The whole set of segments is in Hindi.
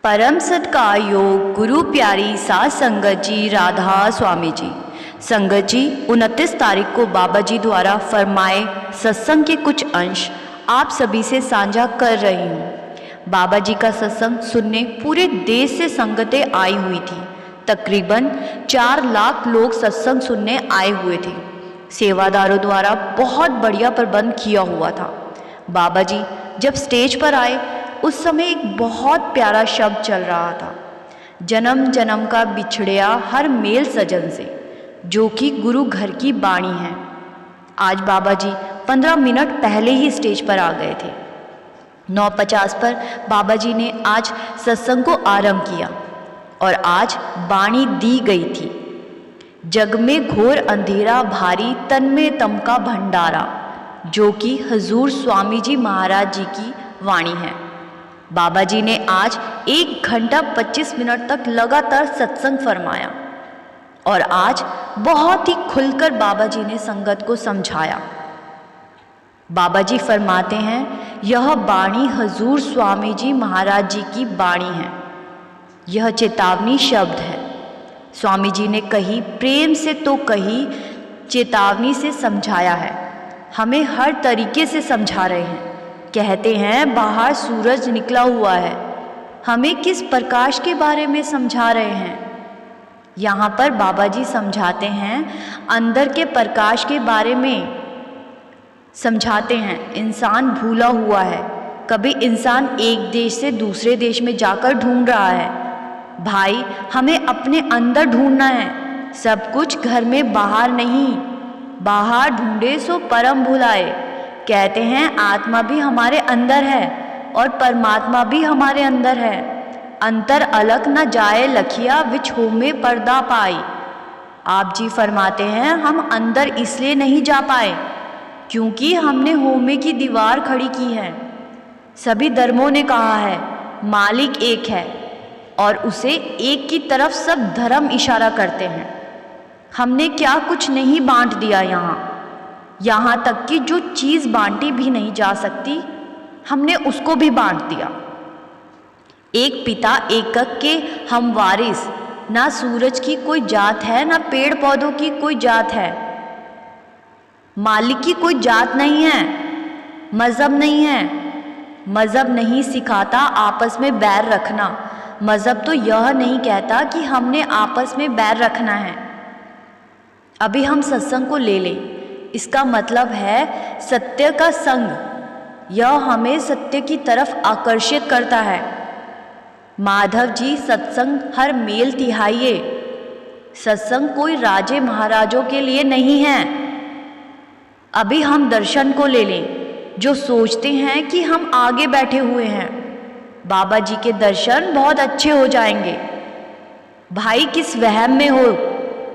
परम सत्कार योग गुरु प्यारी सात संगत जी राधा स्वामी जी। संगत जी 29 तारीख को बाबा जी द्वारा फरमाए सत्संग के कुछ अंश आप सभी से साझा कर रही हूँ। बाबा जी का सत्संग सुनने पूरे देश से संगतें आई हुई थी। तकरीबन 4 लाख लोग सत्संग सुनने आए हुए थे। सेवादारों द्वारा बहुत बढ़िया प्रबंध किया हुआ था। बाबा जी जब स्टेज पर आए उस समय एक बहुत प्यारा शब्द चल रहा था, जन्म जन्म का बिछड़िया हर मेल सजन से, जो कि गुरु घर की बाणी है। आज बाबा जी 15 मिनट पहले ही स्टेज पर आ गए थे। 9:50 पर बाबा जी ने आज सत्संग को आरंभ किया और आज बाणी दी गई थी। जग में घोर अंधेरा भारी, तन में तम का भंडारा, जो कि हजूर स्वामी जी महाराज जी की वाणी है। बाबा जी ने आज 1 घंटा 25 मिनट तक लगातार सत्संग फरमाया और आज बहुत ही खुलकर बाबा जी ने संगत को समझाया। बाबा जी फरमाते हैं, यह बाणी हजूर स्वामी जी महाराज जी की बाणी है। यह चेतावनी शब्द है। स्वामी जी ने कही, प्रेम से तो कही, चेतावनी से समझाया है। हमें हर तरीके से समझा रहे हैं। कहते हैं बाहर सूरज निकला हुआ है, हमें किस प्रकाश के बारे में समझा रहे हैं? यहाँ पर बाबा जी समझाते हैं अंदर के प्रकाश के बारे में समझाते हैं। इंसान भूला हुआ है। कभी इंसान एक देश से दूसरे देश में जाकर ढूंढ रहा है। भाई हमें अपने अंदर ढूंढना है, सब कुछ घर में बाहर नहीं। बाहर ढूंढे सो परम भुलाए। कहते हैं आत्मा भी हमारे अंदर है और परमात्मा भी हमारे अंदर है। अंतर अलग न जाए लखिया, विच हो में पर्दा पाई। आप जी फरमाते हैं हम अंदर इसलिए नहीं जा पाए क्योंकि हमने होमे की दीवार खड़ी की है। सभी धर्मों ने कहा है मालिक एक है और उसे एक की तरफ सब धर्म इशारा करते हैं। हमने क्या कुछ नहीं बांट दिया यहाँ तक कि जो चीज़ बांटी भी नहीं जा सकती हमने उसको भी बांट दिया। एक पिता एकक के हम वारिस, ना सूरज की कोई जात है ना पेड़ पौधों की कोई जात है। मालिक की कोई जात नहीं है, मज़हब नहीं है। मज़हब नहीं सिखाता आपस में बैर रखना। मज़हब तो यह नहीं कहता कि हमने आपस में बैर रखना है। अभी हम सत्संग को ले लें, इसका मतलब है सत्य का संग। यह हमें सत्य की तरफ आकर्षित करता है। माधव जी सत्संग हर मेल तिहाइये। सत्संग कोई राजे महाराजों के लिए नहीं है। अभी हम दर्शन को ले लें, जो सोचते हैं कि हम आगे बैठे हुए हैं। बाबा जी के दर्शन बहुत अच्छे हो जाएंगे। भाई किस वहम में हो,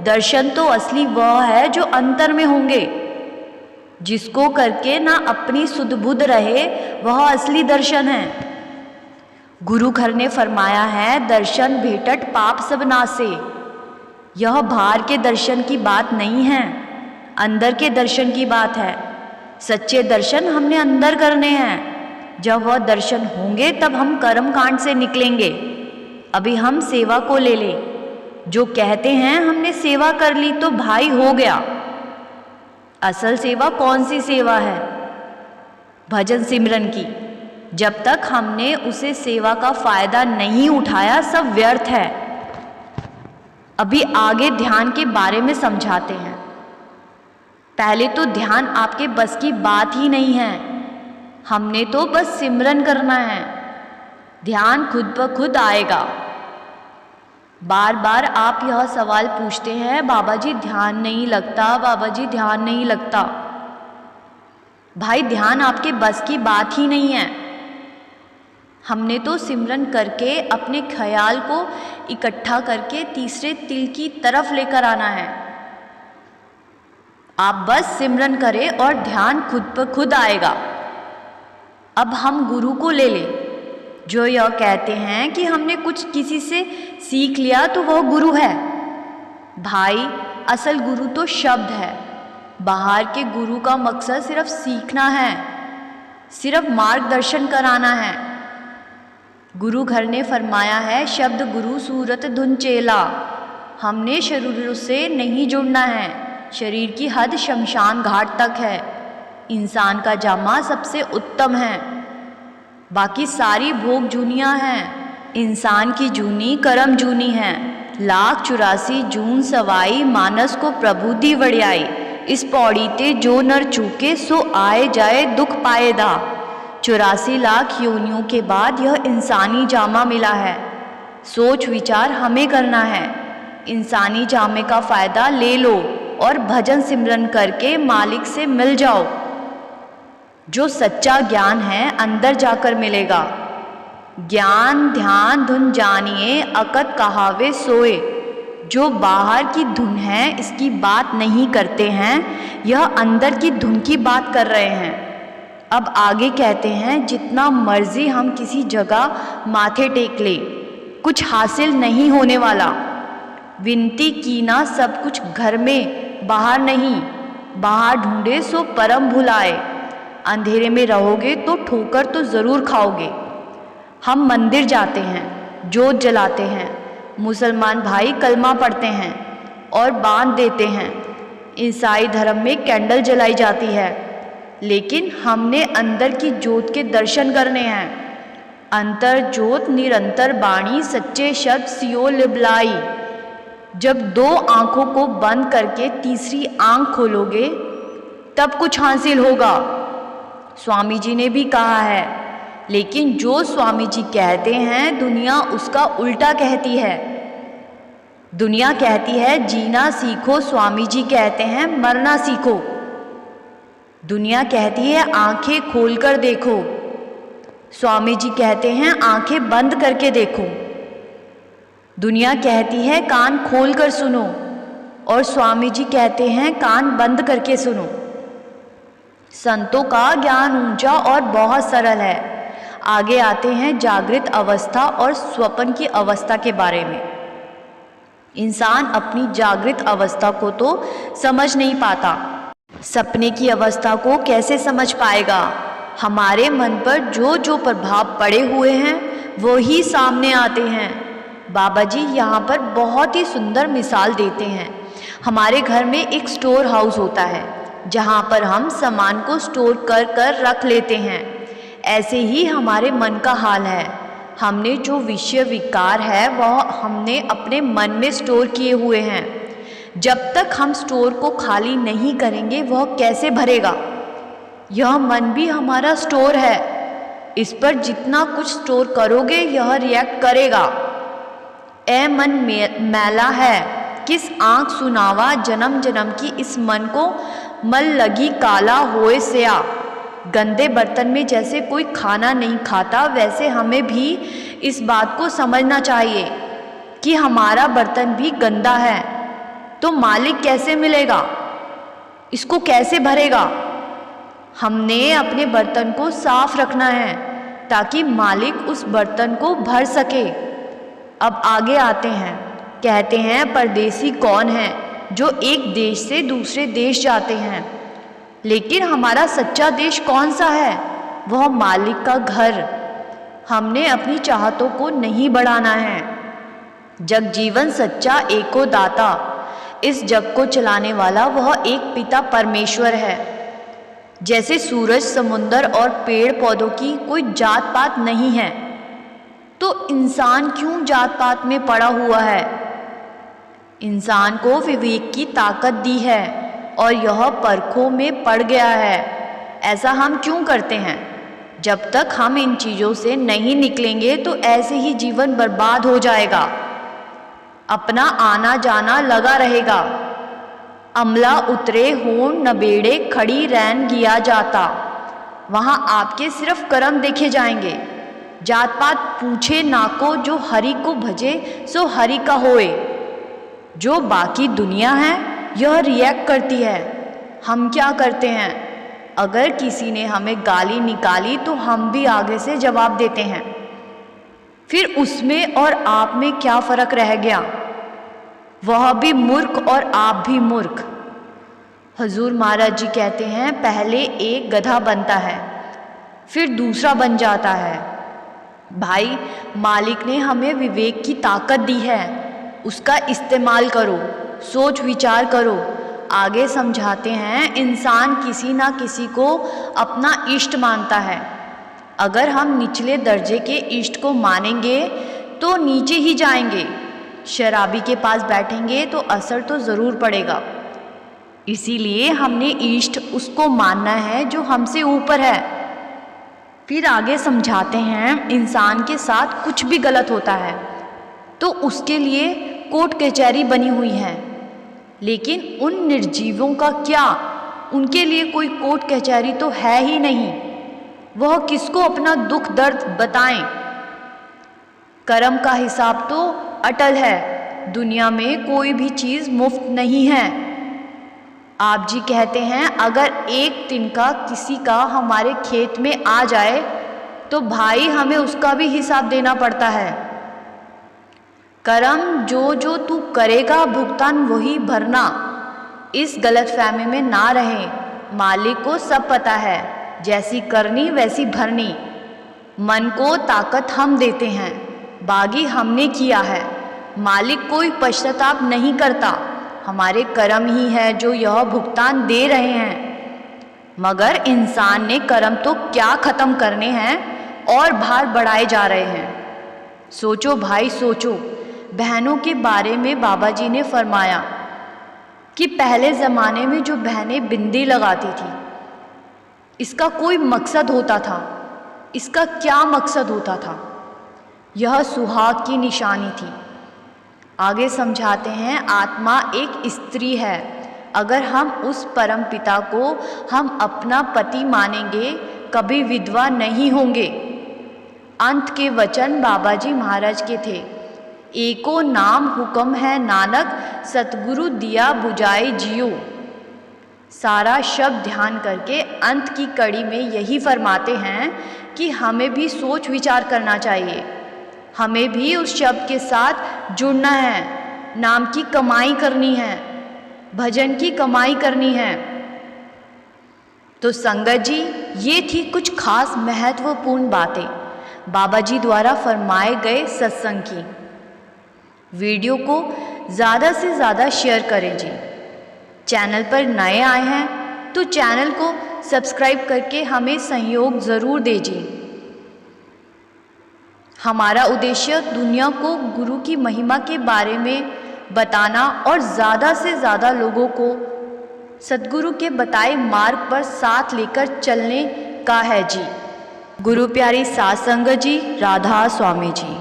दर्शन तो असली वह है जो अंतर में होंगे। जिसको करके ना अपनी सुध बुध रहे वह असली दर्शन है। गुरु घर ने फरमाया है दर्शन भेटट पाप सब नासे। यह बाहर के दर्शन की बात नहीं है, अंदर के दर्शन की बात है। सच्चे दर्शन हमने अंदर करने हैं। जब वह दर्शन होंगे तब हम कर्म कांड से निकलेंगे। अभी हम सेवा को ले लें। जो कहते हैं हमने सेवा कर ली तो भाई हो गया। असल सेवा कौन सी सेवा है? भजन सिमरन की। जब तक हमने उसे सेवा का फायदा नहीं उठाया सब व्यर्थ है। अभी आगे ध्यान के बारे में समझाते हैं। पहले तो ध्यान आपके बस की बात ही नहीं है। हमने तो बस सिमरन करना है। ध्यान खुद ब खुद आएगा। बार बार आप यह सवाल पूछते हैं, बाबा जी ध्यान नहीं लगता, बाबा जी ध्यान नहीं लगता। भाई ध्यान आपके बस की बात ही नहीं है। हमने तो सिमरन करके अपने ख्याल को इकट्ठा करके तीसरे तिल की तरफ लेकर आना है। आप बस सिमरन करें और ध्यान खुद ब खुद आएगा। अब हम गुरु को ले लें, जो यह कहते हैं कि हमने कुछ किसी से सीख लिया तो वह गुरु है। भाई असल गुरु तो शब्द है। बाहर के गुरु का मकसद सिर्फ सीखना है, सिर्फ मार्गदर्शन कराना है। गुरु घर ने फरमाया है, शब्द गुरु सूरत धुन चेला। हमने शरीर से नहीं जुड़ना है, शरीर की हद शमशान घाट तक है। इंसान का जामा सबसे उत्तम है, बाकी सारी भोग जूनियाँ हैं। इंसान की जूनी कर्म जूनी है। 1,84 जून सवाई मानस को प्रभु दी वड़ियाई। इस पौड़ी ते जो नर चूके सो आए जाए दुख पाएदा। 84 लाख योनियों के बाद यह इंसानी जामा मिला है। सोच विचार हमें करना है। इंसानी जामे का फ़ायदा ले लो और भजन सिमरन करके मालिक से मिल जाओ। जो सच्चा ज्ञान है अंदर जाकर मिलेगा। ज्ञान ध्यान धुन जानिए अकत कहावे सोए। जो बाहर की धुन है इसकी बात नहीं करते हैं, यह अंदर की धुन की बात कर रहे हैं। अब आगे कहते हैं, जितना मर्जी हम किसी जगह माथे टेक ले, कुछ हासिल नहीं होने वाला। विनती की ना सब कुछ घर में, बाहर नहीं। बाहर ढूंढे सो परम भुलाए। अंधेरे में रहोगे तो ठोकर तो ज़रूर खाओगे। हम मंदिर जाते हैं, जोत जलाते हैं। मुसलमान भाई कलमा पढ़ते हैं और बांध देते हैं। ईसाई धर्म में कैंडल जलाई जाती है, लेकिन हमने अंदर की जोत के दर्शन करने हैं। अंतर जोत निरंतर बाणी सच्चे शब्द सियो लिबलाई। जब 2 आँखों को बंद करके तीसरी आँख खोलोगे तब कुछ हासिल होगा। स्वामी जी ने भी कहा है, लेकिन जो स्वामी जी कहते हैं दुनिया उसका उल्टा कहती है। दुनिया कहती है जीना सीखो, स्वामी जी कहते हैं मरना सीखो। दुनिया कहती है आंखें खोलकर देखो, स्वामी जी कहते हैं आंखें बंद करके देखो। दुनिया कहती है कान खोलकर सुनो, और स्वामी जी कहते हैं कान बंद करके सुनो। संतों का ज्ञान ऊंचा और बहुत सरल है। आगे आते हैं जागृत अवस्था और स्वप्न की अवस्था के बारे में। इंसान अपनी जागृत अवस्था को तो समझ नहीं पाता, सपने की अवस्था को कैसे समझ पाएगा। हमारे मन पर जो जो प्रभाव पड़े हुए हैं वो ही सामने आते हैं। बाबा जी यहाँ पर बहुत ही सुंदर मिसाल देते हैं। हमारे घर में एक स्टोर हाउस होता है जहाँ पर हम सामान को स्टोर कर कर रख लेते हैं। ऐसे ही हमारे मन का हाल है। हमने जो विषय विकार है वह हमने अपने मन में स्टोर किए हुए हैं। जब तक हम स्टोर को खाली नहीं करेंगे वह कैसे भरेगा। यह मन भी हमारा स्टोर है। इस पर जितना कुछ स्टोर करोगे यह रिएक्ट करेगा। ए मन मैला है, किस आँख सुनावा जन्म जन्म की इस मन को मल लगी काला होए स्या। गंदे बर्तन में जैसे कोई खाना नहीं खाता, वैसे हमें भी इस बात को समझना चाहिए कि हमारा बर्तन भी गंदा है। तो मालिक कैसे मिलेगा, इसको कैसे भरेगा। हमने अपने बर्तन को साफ रखना है ताकि मालिक उस बर्तन को भर सके। अब आगे आते हैं, कहते हैं परदेसी कौन है जो एक देश से दूसरे देश जाते हैं, लेकिन हमारा सच्चा देश कौन सा है, वह मालिक का घर। हमने अपनी चाहतों को नहीं बढ़ाना है। जग जीवन सच्चा एको दाता, इस जग को चलाने वाला वह एक पिता परमेश्वर है। जैसे सूरज, समुंदर और पेड़ पौधों की कोई जात पात नहीं है, तो इंसान क्यों जात पात में पड़ा हुआ है। इंसान को विवेक की ताकत दी है और यह परखों में पड़ गया है। ऐसा हम क्यों करते हैं। जब तक हम इन चीज़ों से नहीं निकलेंगे तो ऐसे ही जीवन बर्बाद हो जाएगा। अपना आना जाना लगा रहेगा। अमला उतरे हों नबेड़े खड़ी रैन किया जाता। वहाँ आपके सिर्फ कर्म देखे जाएंगे। जात पात पूछे नाको, जो हरि को भजे सो हरि का होए। जो बाकी दुनिया है यह रिएक्ट करती है। हम क्या करते हैं, अगर किसी ने हमें गाली निकाली तो हम भी आगे से जवाब देते हैं। फिर उसमें और आप में क्या फ़र्क रह गया। वह भी मूर्ख और आप भी मूर्ख। हजूर महाराज जी कहते हैं, पहले एक गधा बनता है, फिर दूसरा बन जाता है। भाई, मालिक ने हमें विवेक की ताकत दी है, उसका इस्तेमाल करो, सोच विचार करो। आगे समझाते हैं, इंसान किसी ना किसी को अपना इष्ट मानता है। अगर हम निचले दर्जे के इष्ट को मानेंगे तो नीचे ही जाएंगे। शराबी के पास बैठेंगे तो असर तो ज़रूर पड़ेगा। इसीलिए हमने इष्ट उसको मानना है जो हमसे ऊपर है। फिर आगे समझाते हैं, इंसान के साथ कुछ भी गलत होता है तो उसके लिए कोर्ट कचहरी बनी हुई है, लेकिन उन निर्जीवों का क्या? उनके लिए कोई कोर्ट कचहरी तो है ही नहीं। वह किसको अपना दुख दर्द बताएं? कर्म का हिसाब तो अटल है। दुनिया में कोई भी चीज़ मुफ्त नहीं है। आप जी कहते हैं, अगर एक तिनका किसी का हमारे खेत में आ जाए तो भाई हमें उसका भी हिसाब देना पड़ता है। कर्म जो जो तू करेगा भुगतान वही भरना। इस गलतफहमी में ना रहें। मालिक को सब पता है, जैसी करनी वैसी भरनी। मन को ताकत हम देते हैं, बागी हमने किया है। मालिक कोई पश्चाताप नहीं करता। हमारे कर्म ही है जो यह भुगतान दे रहे हैं। मगर इंसान ने कर्म तो क्या ख़त्म करने हैं और भार बढ़ाए जा रहे हैं। सोचो भाई सोचो, बहनों के बारे में बाबा जी ने फरमाया कि पहले ज़माने में जो बहनें बिंदी लगाती थी, इसका कोई मकसद होता था। इसका क्या मकसद होता था? यह सुहाग की निशानी थी। आगे समझाते हैं, आत्मा एक स्त्री है। अगर हम उस परम पिता को हम अपना पति मानेंगे, कभी विधवा नहीं होंगे। अंत के वचन बाबा जी महाराज के थे, एको नाम हुक्म है नानक, सतगुरु दिया बुझाए जियो। सारा शब्द ध्यान करके अंत की कड़ी में यही फरमाते हैं कि हमें भी सोच विचार करना चाहिए। हमें भी उस शब्द के साथ जुड़ना है, नाम की कमाई करनी है, भजन की कमाई करनी है। तो संगत जी, ये थी कुछ खास महत्वपूर्ण बातें बाबा जी द्वारा फरमाए गए सत्संग की। वीडियो को ज़्यादा से ज़्यादा शेयर करें जी। चैनल पर नए आए हैं तो चैनल को सब्सक्राइब करके हमें सहयोग ज़रूर दीजिए। हमारा उद्देश्य दुनिया को गुरु की महिमा के बारे में बताना और ज़्यादा से ज़्यादा लोगों को सतगुरु के बताए मार्ग पर साथ लेकर चलने का है जी। गुरु प्यारी सात संगत जी, राधा स्वामी जी।